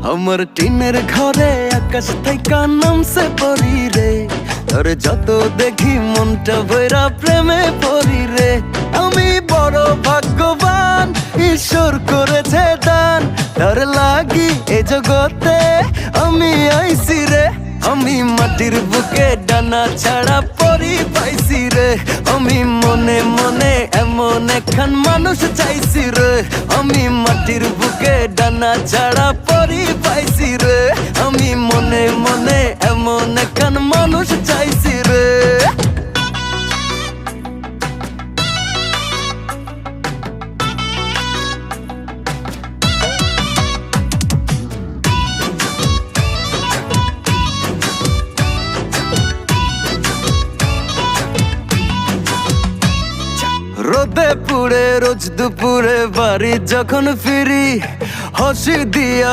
আমার টিনের ঘরে আকাশ থেকে নামছে পরি রে, তোরে যত দেখি মনটা ভৈরা প্রেমে পড়ি রে। আমি বড় ভাগ্যবান, ঈশ্বর করেছে দান, তার লাগি এ জগতে আমি আইছি রে। আমি মাটির বুকে ডানা ছাড়া পরি পাইছি রে, আমি মনে মনে এমন একখান মানুষ চাইছি রে। আমি মাটির বুকে ডানা ছাড়া পরি পাইছি রে, আমি মনে মনে এমন একখান মানুষ চাইছি রে। রোদে পুড়ে রোজ দুপুরে বাড়ি যখন ফিরি, হাসি দিয়া